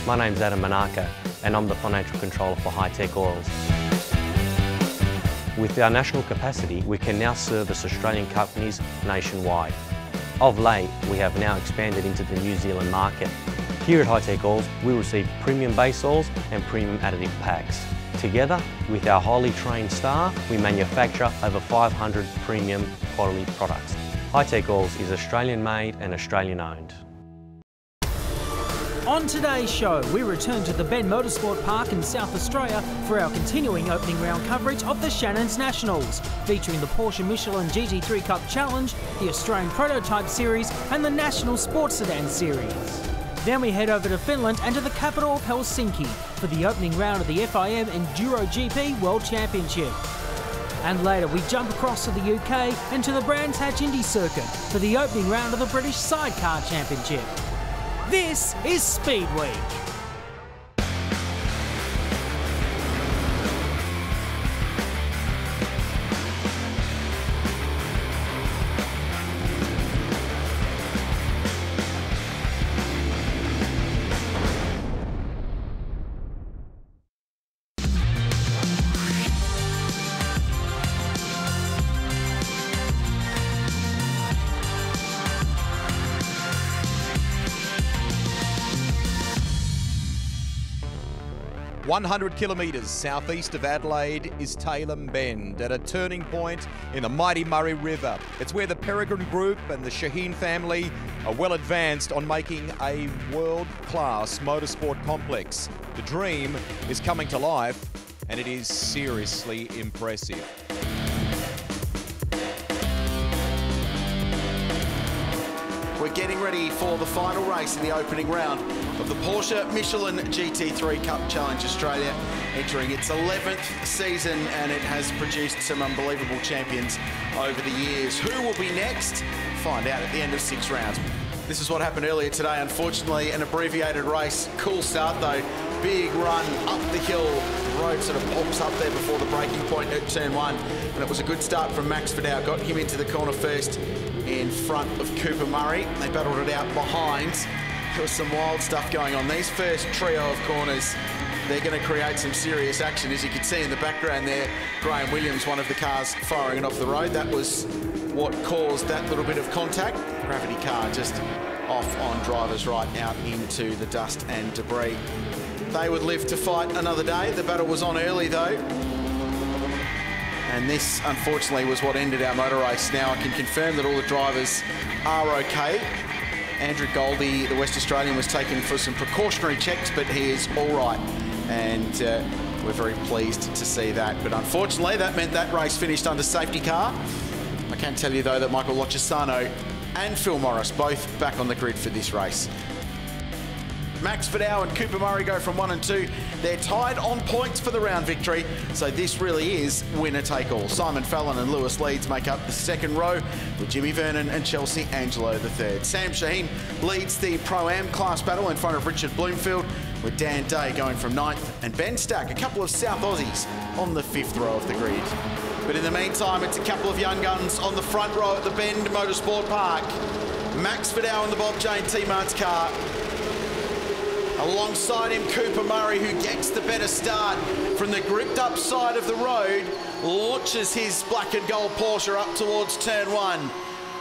My name's Adam Manaka and I'm the Financial Controller for Hi-Tech Oils. With our national capacity, we can now service Australian companies nationwide. Of late, we have now expanded into the New Zealand market. Here at Hi-Tech Oils, we receive premium base oils and premium additive packs. Together, with our highly trained staff, we manufacture over 500 premium quality products. Hi-Tech Oils is Australian made and Australian owned. On today's show, we return to the Bend Motorsport Park in South Australia for our continuing opening round coverage of the Shannons Nationals, featuring the Porsche Michelin GT3 Cup Challenge, the Australian Prototype Series and the National Sports Sedan Series. Then we head over to Finland and to the capital of Helsinki for the opening round of the FIM Enduro GP World Championship. And later we jump across to the UK and to the Brands Hatch Indy Circuit for the opening round of the British Sidecar Championship. This is Speedweek. "100 kilometres southeast of Adelaide is Tailem Bend, at a turning point in the mighty Murray River. It's where the Peregrine Group and the Shaheen family are well advanced on making a world-class motorsport complex. The dream is coming to life, and it is seriously impressive. We're getting ready for the final race in the opening round of the Porsche Michelin GT3 Cup Challenge Australia, entering its 11th season, and it has produced some unbelievable champions over the years. Who will be next? Find out at the end of 6 rounds. This is what happened earlier today. Unfortunately, an abbreviated race. Cool start though. Big run up the hill. The road sort of pops up there before the braking point at turn 1. And it was a good start from Max Vidal. Got him into the corner first in front of Cooper Murray. They battled it out behind. There was some wild stuff going on. These first trio of corners, they're going to create some serious action. As you can see in the background there, Graham Williams, one of the cars firing it off the road. That was what caused that little bit of contact. Gravity car just off on driver's right out into the dust and debris. They would live to fight another day. The battle was on early though. And this, unfortunately, was what ended our motor race. Now I can confirm that all the drivers are okay. Andrew Goldie, the West Australian, was taken for some precautionary checks, but he is all right. And we're very pleased to see that. But unfortunately, that meant that race finished under safety car. I can tell you, though, that Michael Lochisano and Phil Morris both back on the grid for this race. Max Vidal and Cooper Murray go from 1 and 2. They're tied on points for the round victory, so this really is winner take all. Simon Fallon and Lewis Leeds make up the second row, with Jimmy Vernon and Chelsea Angelo the third. Sam Shaheen leads the Pro-Am class battle in front of Richard Bloomfield, with Dan Day going from 9th, and Ben Stack, a couple of South Aussies, on the 5th row of the grid. But in the meantime, it's a couple of young guns on the front row at the Bend Motorsport Park. Max Vidal in the Bob Jane T-Mart's car. Alongside him, Cooper Murray, who gets the better start from the gripped up side of the road, launches his black and gold Porsche up towards turn 1.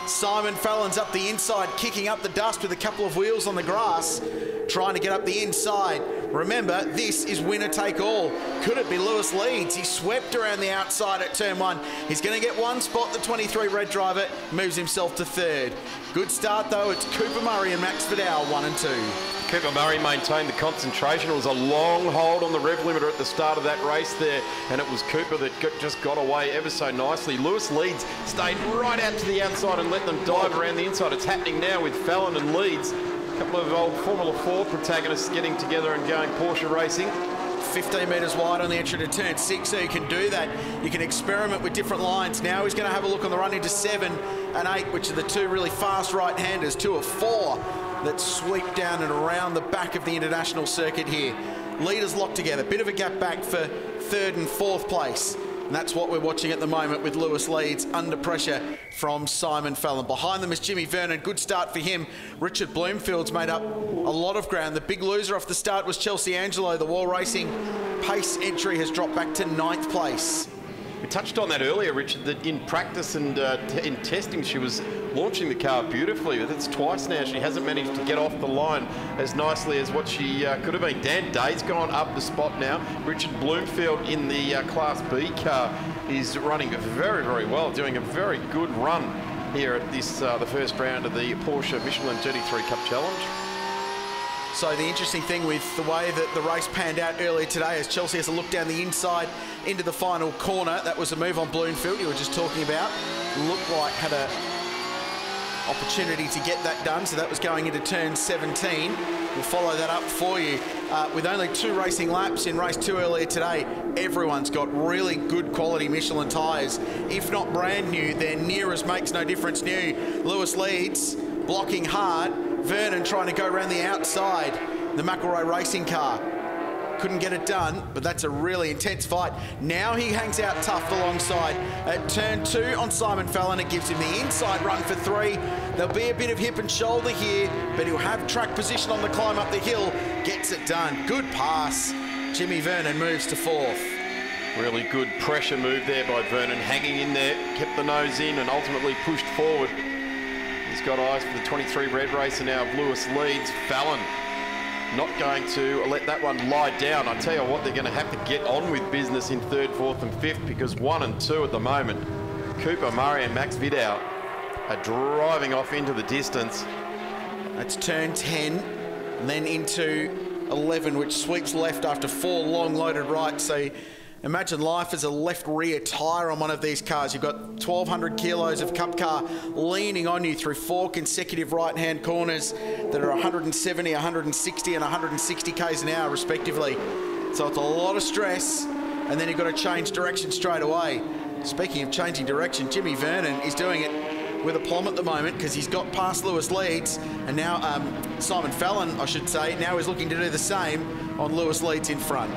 Simon Fallon's up the inside, kicking up the dust with a couple of wheels on the grass, trying to get up the inside. Remember, this is winner take all. Could it be Lewis Leeds? He swept around the outside at turn 1. He's going to get one spot. The 23 red driver moves himself to 3rd. Good start though. It's Cooper Murray and Max Vidal 1 and 2. Cooper Murray maintained the concentration. It was a long hold on the rev limiter at the start of that race there, and it was Cooper that just got away ever so nicely. Lewis Leeds stayed right out to the outside and let them dive around the inside. It's happening now with Fallon and Leeds. A couple of old Formula 4 protagonists getting together and going Porsche racing. 15 metres wide on the entry to turn 6, so you can do that. You can experiment with different lines. Now he's going to have a look on the run into 7 and 8, which are the two really fast right-handers, 2 of 4 that sweep down and around the back of the international circuit here. Leaders locked together, bit of a gap back for 3rd and 4th place. And that's what we're watching at the moment with Lewis Leeds under pressure from Simon Fallon. Behind them is Jimmy Vernon. Good start for him. Richard Bloomfield's made up a lot of ground. The big loser off the start was Chelsea Angelo. The Wall Racing pace entry has dropped back to 9th place. We touched on that earlier, Richard, that in practice and in testing, she was launching the car beautifully. But that's twice now she hasn't managed to get off the line as nicely as what she could have been. Dan Day's gone up the spot now. Richard Bloomfield in the Class B car is running very, very well, doing a very good run here at this the first round of the Porsche Michelin GT3 Cup Challenge. So the interesting thing with the way that the race panned out earlier today is Chelsea has a look down the inside into the final corner. That was a move on Bloomfield you were just talking about. Looked like had a opportunity to get that done, so that was going into turn 17. We'll follow that up for you. With only 2 racing laps in race 2 earlier today, everyone's got really good quality Michelin tyres. If not brand new, they're near as makes no difference new. Lewis Leeds blocking hard. Vernon trying to go around the outside. The McElroy racing car couldn't get it done, but that's a really intense fight. Now he hangs out tough alongside at turn 2 on Simon Fallon. It gives him the inside run for 3. There'll be a bit of hip and shoulder here, but he'll have track position on the climb up the hill. Gets it done. Good pass. Jimmy Vernon moves to 4th. Really good pressure move there by Vernon, hanging in there, kept the nose in and ultimately pushed forward. He's got eyes for the 23 red racer now of Lewis Leeds. Fallon not going to let that one lie down. I tell you what, they're going to have to get on with business in 3rd, 4th and 5th, because 1 and 2 at the moment, Cooper Murray and Max Vidal are driving off into the distance. That's turn 10 and then into 11, which sweeps left after 4 long loaded rights. So imagine life as a left rear tyre on one of these cars. You've got 1,200 kilos of Cup car leaning on you through 4 consecutive right-hand corners that are 170, 160 and 160 k's an hour respectively. So it's a lot of stress, and then you've got to change direction straight away. Speaking of changing direction, Jimmy Vernon is doing it with aplomb at the moment because he's got past Lewis Leeds, and now Simon Fallon, I should say, now is looking to do the same on Lewis Leeds in front.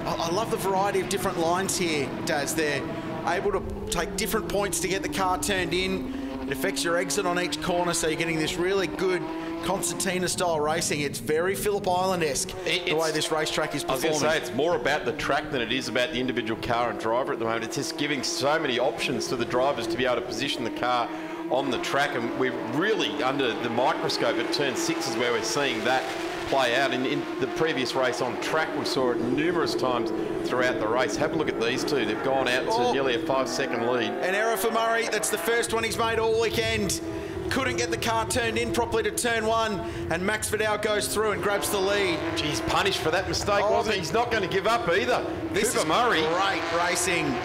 I love the variety of different lines here, Daz. They're able to take different points to get the car turned in. It affects your exit on each corner, so you're getting this really good Concertina-style racing. It's very Phillip Island-esque, the way this racetrack is performing. I was going to say, it's more about the track than it is about the individual car and driver at the moment. It's just giving so many options to the drivers to be able to position the car on the track, and we're really under the microscope at turn 6 is where we're seeing that play out. In the previous race on track, we saw it numerous times throughout the race. Have a look at these two. They've gone out to nearly a 5-second lead. An error for Murray. That's the first one he's made all weekend. Couldn't get the car turned in properly to turn 1, and Max Vidal goes through and grabs the lead. He's punished for that mistake, wasn't he? He's not going to give up either. This Cooper Murray. Great racing.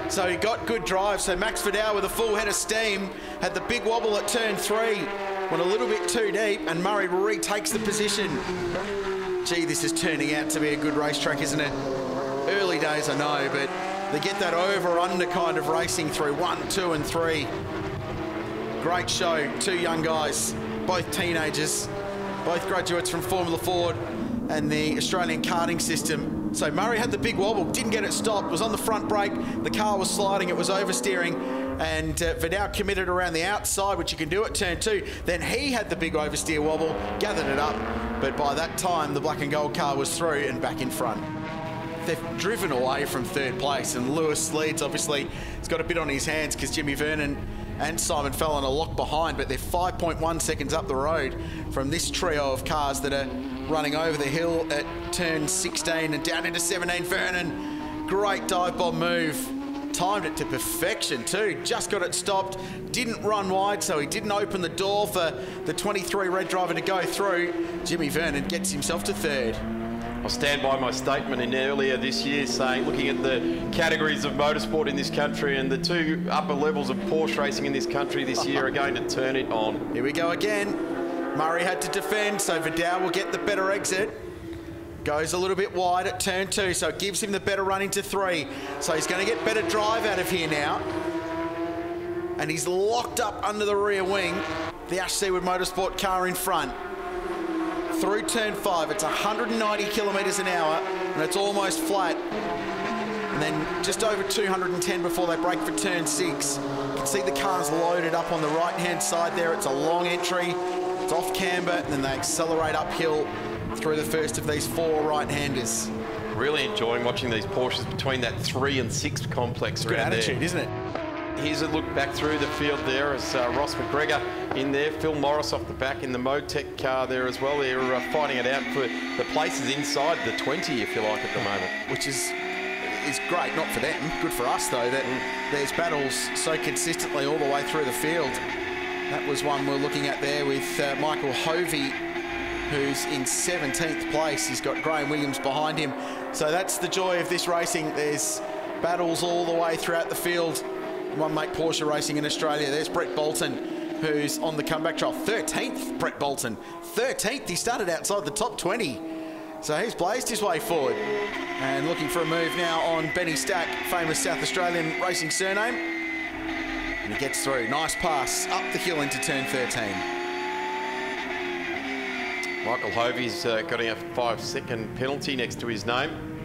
So he got good drive. So Max Vidal with a full head of steam had the big wobble at turn 3. Went a little bit too deep, and Murray retakes the position. Gee, this is turning out to be a good racetrack, isn't it? Early days, I know, but they get that over-under kind of racing through 1, 2 and 3. Great show. 2 young guys, both teenagers, both graduates from Formula Ford and the Australian karting system. So Murray had the big wobble, didn't get it stopped, was on the front brake, the car was sliding, it was oversteering, and Vidal committed around the outside, which you can do at turn 2. Then he had the big oversteer wobble, gathered it up, but by that time the black and gold car was through and back in front. They've driven away from 3rd place, and Lewis Leeds obviously has got a bit on his hands because Jimmy Vernon and Simon Fallon are locked behind, but they're 5.1 seconds up the road from this trio of cars that are running over the hill at turn 16 and down into 17. Vernon, great dive bomb move. Timed it to perfection too. Just got it stopped. Didn't run wide, so he didn't open the door for the 23 red driver to go through. Jimmy Vernon gets himself to 3rd. I'll stand by my statement in earlier this year saying, looking at the categories of motorsport in this country, and the 2 upper levels of Porsche racing in this country this year are going to turn it on. Here we go again. Murray had to defend, so Vidal will get the better exit. Goes a little bit wide at turn 2, so it gives him the better run into 3. So he's going to get better drive out of here now. And he's locked up under the rear wing. The Ash Seawood Motorsport car in front. Through turn 5, it's 190 kilometres an hour, and it's almost flat. And then just over 210 before they break for turn 6. You can see the cars loaded up on the right-hand side there. It's a long entry. It's off camber, and then they accelerate uphill through the first of these 4 right-handers. Really enjoying watching these Porsches between that 3 and 6 complex. Good attitude, isn't it? Here's a look back through the field there as Ross McGregor in there. Phil Morris off the back in the Motec car there as well. They're fighting it out for the places inside the 20, if you like, at the moment. Which is great, not for them. Good for us, though, that there's battles so consistently all the way through the field. That was one we're looking at there with Michael Hovey, who's in 17th place. He's got Graham Williams behind him. So that's the joy of this racing. There's battles all the way throughout the field. One mate Porsche racing in Australia. There's Brett Bolton, who's on the comeback trial. 13th, Brett Bolton. 13th, he started outside the top 20. So he's blazed his way forward. And looking for a move now on Benny Stack, famous South Australian racing surname. And he gets through. Nice pass up the hill into turn 13. Michael Hovey's got a 5-second penalty next to his name.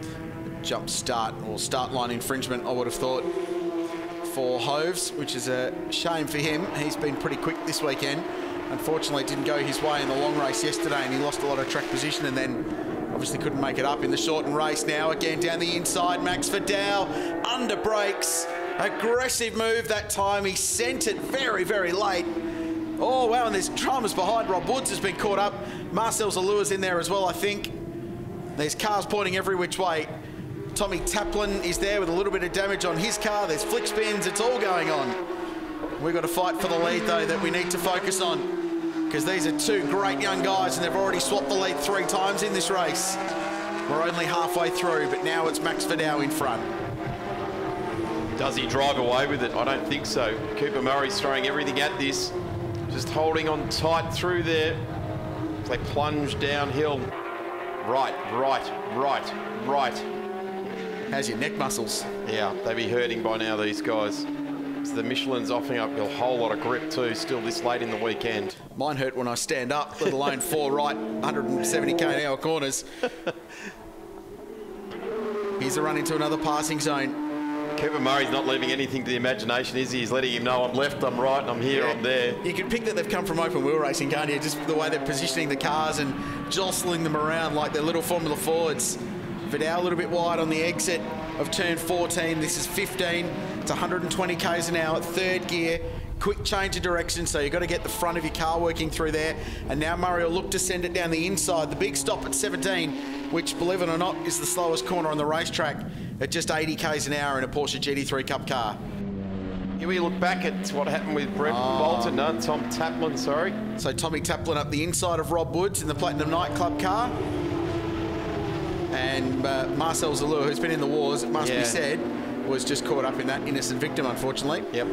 Jump start or start line infringement, I would have thought, for Hoves, which is a shame for him. He's been pretty quick this weekend. Unfortunately, it didn't go his way in the long race yesterday, and he lost a lot of track position and then obviously couldn't make it up in the shortened race. Now again down the inside, Max Vidal under brakes. Aggressive move that time. He sent it very, very late. Oh, wow, and there's dramas behind. Rob Woods has been caught up. Marcel Zalua's in there as well, I think. There's cars pointing every which way. Tommy Taplin is there with a little bit of damage on his car. There's flick spins. It's all going on. We've got to fight for the lead, though, that we need to focus on, because these are 2 great young guys, and they've already swapped the lead 3 times in this race. We're only halfway through, but now it's Max Vidal in front. Does he drive away with it? I don't think so. Cooper Murray's throwing everything at this. Just holding on tight through there. They plunge downhill. Right. How's your neck muscles? Yeah, they be hurting by now, these guys. So the Michelin's offering up a whole lot of grip too, still this late in the weekend. Mine hurt when I stand up, let alone 4 right, 170 k/h corners. Here's a run into another passing zone. Cooper Murray's not leaving anything to the imagination, is he? He's letting him know I'm left, I'm right, I'm here, I'm there. You can pick that they've come from open wheel racing, can't you? Just the way they're positioning the cars and jostling them around like they're little Formula Fords. Vidal a little bit wide on the exit of turn 14. This is 15. It's 120 k's an hour, 3rd gear. Quick change of direction, so you've got to get the front of your car working through there. And now Murray will look to send it down the inside. The big stop at 17, which, believe it or not, is the slowest corner on the racetrack at just 80 k's an hour in a Porsche GT3 Cup car. Here we look back at what happened with Brett Bolton, Tom Taplin, sorry. So Tommy Taplin up the inside of Rob Woods in the Platinum Nightclub car. And Marcel Zalua, who's been in the wars, it must be said, was just caught up in that innocent victim, unfortunately. Yep.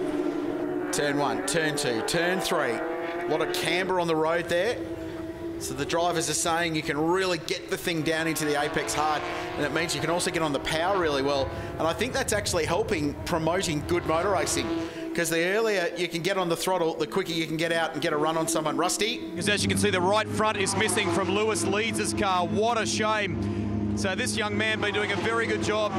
Turn 1, turn 2, turn 3. A lot of camber on the road there. So the drivers are saying you can really get the thing down into the apex hard, and it means you can also get on the power really well. And I think that's actually helping promoting good motor racing, because the earlier you can get on the throttle, the quicker you can get out and get a run on someone. Rusty? Because as you can see, the right front is missing from Lewis Leeds' car. What a shame. So this young man been doing a very good job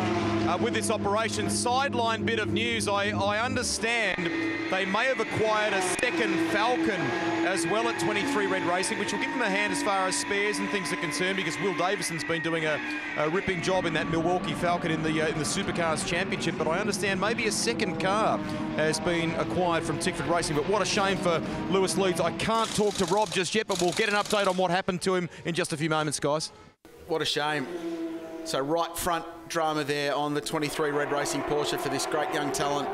with this operation. Sideline bit of news, I understand they may have acquired a second Falcon as well at 23 Red Racing, which will give them a hand as far as spares and things are concerned, because Will Davison's been doing a ripping job in that Milwaukee Falcon in the Supercars Championship. But I understand maybe a second car has been acquired from Tickford Racing. But what a shame for Lewis Leeds. I can't talk to Rob just yet, but we'll get an update on what happened to him in just a few moments, guys. What a shame. So right front drama there on the 23 Red Racing Porsche for this great young talent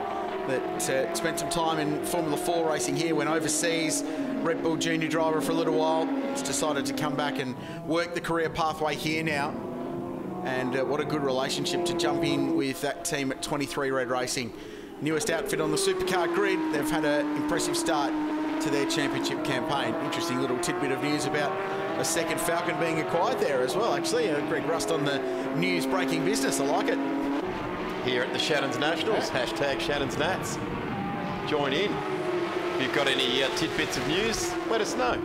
that spent some time in Formula 4 racing here, went overseas, Red Bull junior driver for a little while. He's decided to come back and work the career pathway here now. And what a good relationship to jump in with that team at 23 Red Racing. Newest outfit on the supercar grid. They've had an impressive start to their championship campaign. Interesting little tidbit of news about a second Falcon being acquired there as well, actually. Greg Rust on the news breaking business. I like it. Here at the Shannons Nationals, hashtag Shannons Nats. Join in. If you've got any tidbits of news, let us know.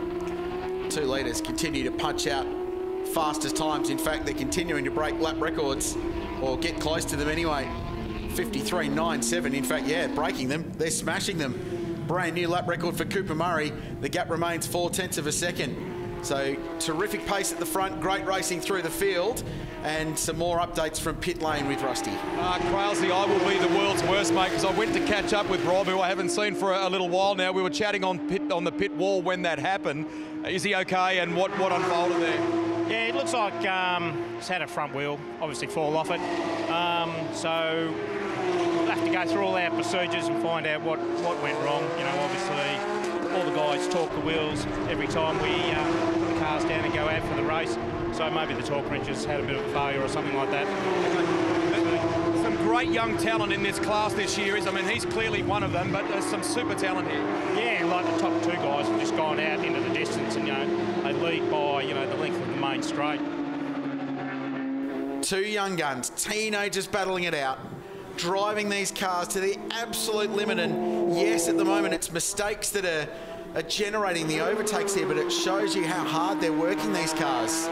2 leaders continue to punch out fastest times. In fact, they're continuing to break lap records or get close to them anyway. 53.97, in fact, yeah, breaking them. They're smashing them. Brand new lap record for Cooper Murray. The gap remains 0.4 of a second. So terrific pace at the front, great racing through the field, and some more updates from pit lane with Rusty. Crailsey, I will be the world's worst, mate, because I went to catch up with Rob, who I haven't seen for a little while now. We were chatting on the pit wall when that happened. Is he okay, and what unfolded there? Yeah, it looks like he's had a front wheel, obviously fall off it. So we'll have to go through all our procedures and find out what went wrong. You know, obviously all the guys torque the wheels every time we put the cars down and go out for the race. So maybe the torque wrench has had a bit of a failure or something like that. Some great young talent in this class this year. I mean, he's clearly one of them, but there's some super talent here. Yeah, like the top two guys have just gone out into the distance and, you know, they lead by, you know, the length of the main straight. Two young guns, teenagers battling it out, driving these cars to the absolute limit. And yes, at the moment, it's mistakes that are generating the overtakes here, but it shows you how hard they're working these cars.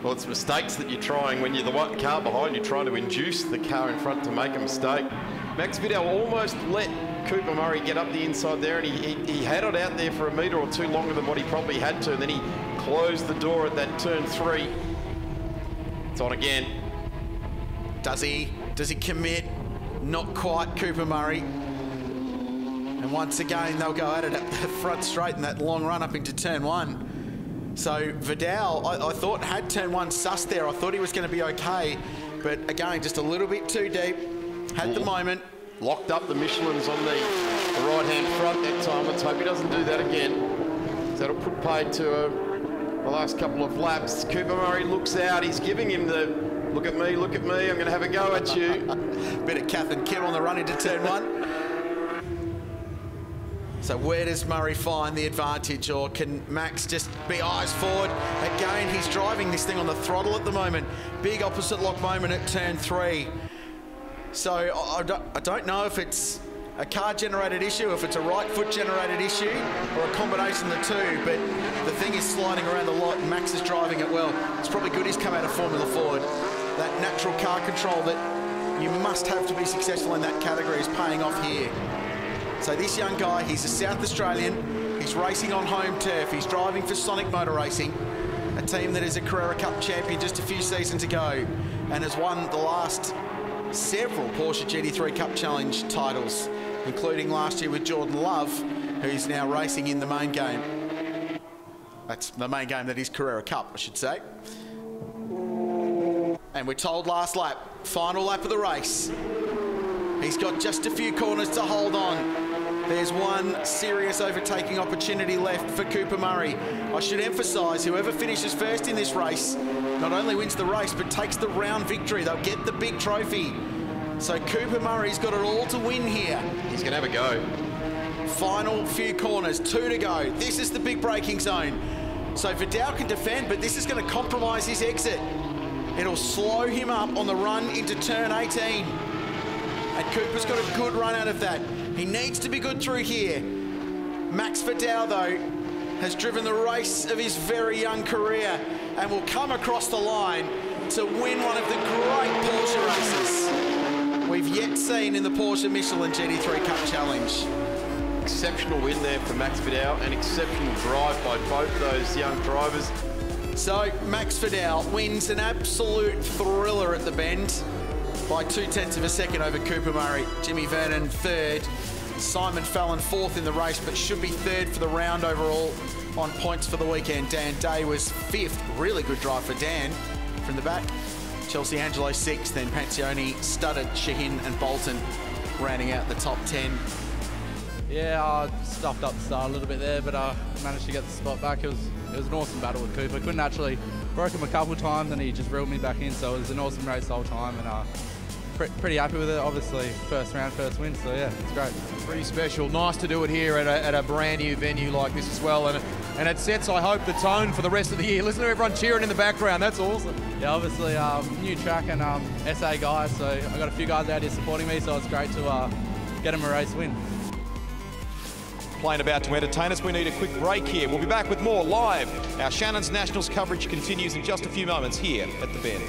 Well, it's mistakes that you're trying when you're the one car behind, you're trying to induce the car in front to make a mistake. Max Vidal almost let Cooper Murray get up the inside there, and he had it out there for a metre or two longer than what he probably had to, and then he closed the door at that turn 3. It's on again. Does he commit? Not quite, Cooper Murray. And once again, they'll go at it at the front straight in that long run up into turn 1. So Vidal, I thought, had turn 1 sussed there. I thought he was going to be okay, but again, just a little bit too deep. Had the moment. Locked up the Michelins on the right-hand front that time. Let's hope he doesn't do that again. So that'll put paid to the last couple of laps. Cooper Murray looks out. He's giving him the, look at me, I'm going to have a go at you. Bit of Kath and Kim on the run into turn 1. So where does Murray find the advantage, or can Max just be eyes forward? Again, he's driving this thing on the throttle at the moment. Big opposite lock moment at turn 3. So I don't know if it's a car-generated issue, if it's a right foot-generated issue, or a combination of the two, but the thing is sliding around a lot, and Max is driving it well. It's probably good he's come out of Formula Ford. That natural car control that you must have to be successful in that category is paying off here. So this young guy, he's a South Australian, he's racing on home turf, he's driving for Sonic Motor Racing, a team that is a Carrera Cup champion just a few seasons ago, and has won the last several Porsche GT3 Cup Challenge titles, including last year with Jordan Love, who's now racing in the main game. That's the main game that is Carrera Cup, I should say. And we're told last lap, final lap of the race. He's got just a few corners to hold on. There's one serious overtaking opportunity left for Cooper Murray. I should emphasise, whoever finishes first in this race not only wins the race, but takes the round victory. They'll get the big trophy. So Cooper Murray's got it all to win here. He's going to have a go. Final few corners, 2 to go. This is the big braking zone. So Vidal can defend, but this is going to compromise his exit. It'll slow him up on the run into turn 18. And Cooper's got a good run out of that. He needs to be good through here. Max Vidal, though, has driven the race of his very young career and will come across the line to win one of the great Porsche races we've yet seen in the Porsche Michelin GT3 Cup Challenge. Exceptional win there for Max Vidal, and exceptional drive by both those young drivers. So Max Vidal wins an absolute thriller at the Bend by 0.2 of a second over Cooper Murray. Jimmy Vernon third, Simon Fallon fourth in the race, but should be third for the round overall on points for the weekend. Dan Day was fifth. Really good drive for Dan from the back. Chelsea Angelo sixth, then Panzioni, Studdard, Shaheen and Bolton rounding out the top 10. Yeah, I stuffed up the start a little bit there, but I managed to get the spot back. It was an awesome battle with Cooper. Couldn't actually, broke him a couple of times and he just reeled me back in, so it was an awesome race the whole time, and pretty happy with it. Obviously, first round, first win, so yeah, it's great. Pretty special. Nice to do it here at a brand new venue like this as well, and it sets, I hope, the tone for the rest of the year. Listen to everyone cheering in the background. That's awesome. Yeah, obviously, new track and SA guys, so I got a few guys out here supporting me, so it's great to get them a race win. Plane about to entertain us. We need a quick break here. We'll be back with more live. Our Shannons Nationals coverage continues in just a few moments here at the Bend.